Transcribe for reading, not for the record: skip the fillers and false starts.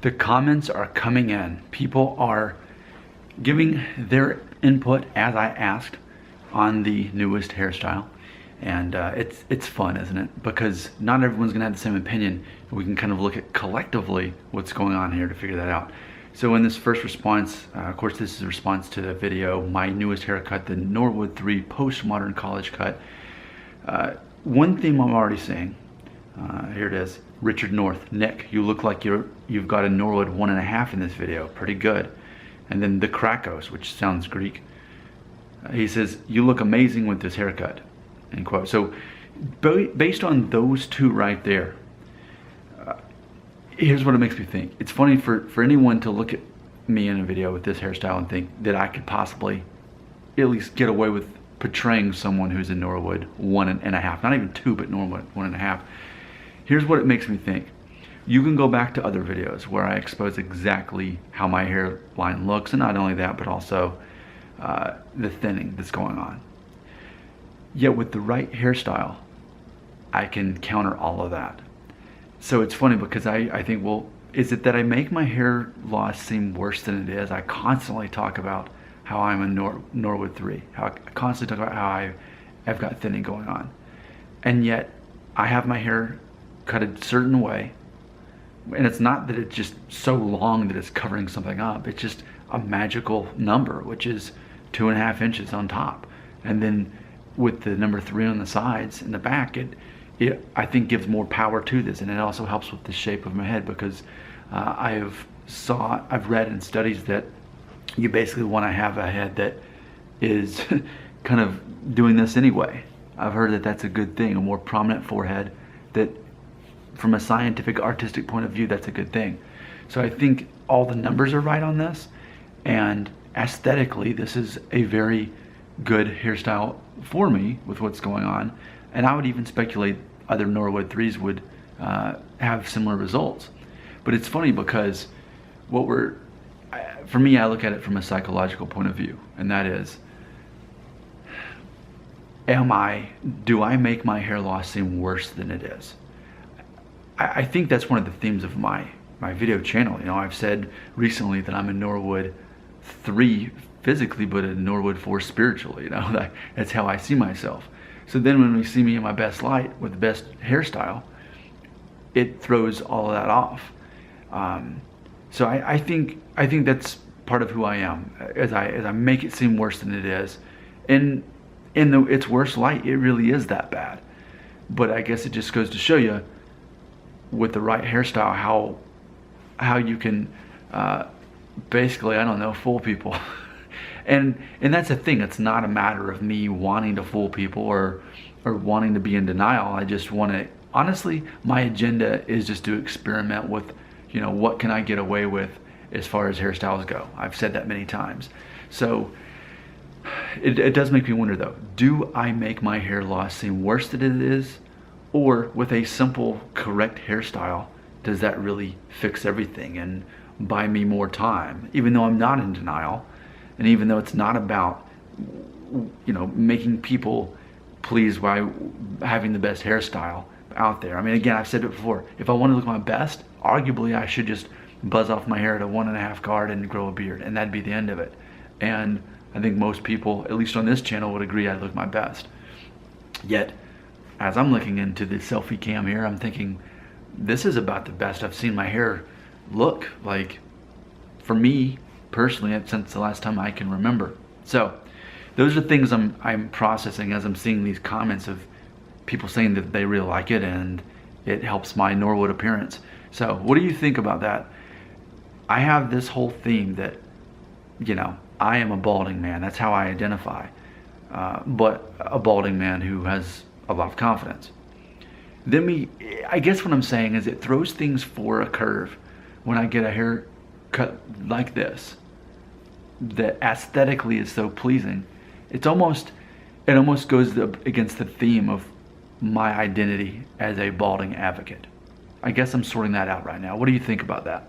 The comments are coming in. People are giving their input as I asked on the newest hairstyle. And it's fun, isn't it? Because not everyone's gonna have the same opinion. We can kind of look at collectively what's going on here to figure that out. So in this first response, of course this is a response to the video, my newest haircut, the Norwood 3 postmodern college cut. One theme I'm already seeing, here it is, Richard North, Nick, you look like you've got a Norwood 1.5 in this video, pretty good. And then the Krakos, which sounds Greek, he says, you look amazing with this haircut, end quote. So based on those two right there, here's what it makes me think. It's funny for anyone to look at me in a video with this hairstyle and think that I could possibly at least get away with portraying someone who's in Norwood 1.5, not even 2, but Norwood 1.5. Here's what it makes me think. You can go back to other videos where I expose exactly how my hairline looks, and not only that, but also the thinning that's going on. Yet with the right hairstyle, I can counter all of that. So it's funny because I think, well, is it that I make my hair loss seem worse than it is? I constantly talk about how I'm a Norwood 3, how I constantly talk about how I've got thinning going on. And yet I have my hair cut a certain way, and it's not that it's just so long that it's covering something up. It's just a magical number, which is 2.5 inches on top. And then with the number 3 on the sides and the back, it I think gives more power to this, and it also helps with the shape of my head, because I've read in studies that you basically want to have a head that is kind of doing this anyway. I've heard that that's a good thing, a more prominent forehead, that from a scientific, artistic point of view, that's a good thing. So I think all the numbers are right on this, and aesthetically, this is a very good hairstyle for me with what's going on. And I would even speculate other Norwood 3s would have similar results. But it's funny because for me, I look at it from a psychological point of view, and that is, do I make my hair loss seem worse than it is? I think that's one of the themes of my video channel. You know, I've said recently that I'm a Norwood 3 physically, but a Norwood 4 spiritually. You know, that's how I see myself. So then when we see me in my best light with the best hairstyle, it throws all of that off. So I think that's part of who I am, as I make it seem worse than it is. And in its worst light, it really is that bad. But I guess it just goes to show you, with the right hairstyle, how you can basically, I don't know, fool people. and that's the thing. It's not a matter of me wanting to fool people or wanting to be in denial. I just want to, honestly, my agenda is just to experiment with, you know, what can I get away with as far as hairstyles go. I've said that many times. So it does make me wonder though, do I make my hair loss seem worse than it is? Or with a simple, correct hairstyle, does that really fix everything and buy me more time? Even though I'm not in denial, and even though it's not about, you know, making people pleased by having the best hairstyle out there. I mean, again, I've said it before, if I want to look my best, arguably I should just buzz off my hair at a 1.5 guard and grow a beard, and that'd be the end of it. And I think most people, at least on this channel, would agree I'd look my best. Yet, as I'm looking into the selfie cam here, I'm thinking, this is about the best I've seen my hair look like, for me personally, since the last time I can remember. So those are things I'm processing as I'm seeing these comments of people saying that they really like it and it helps my Norwood appearance. So what do you think about that? I have this whole theme that, you know, I am a balding man. That's how I identify. But a balding man who has a lot of confidence. Then I guess what I'm saying is it throws things for a curve when I get a haircut like this that aesthetically is so pleasing. It almost goes against the theme of my identity as a balding advocate. I guess I'm sorting that out right now. What do you think about that?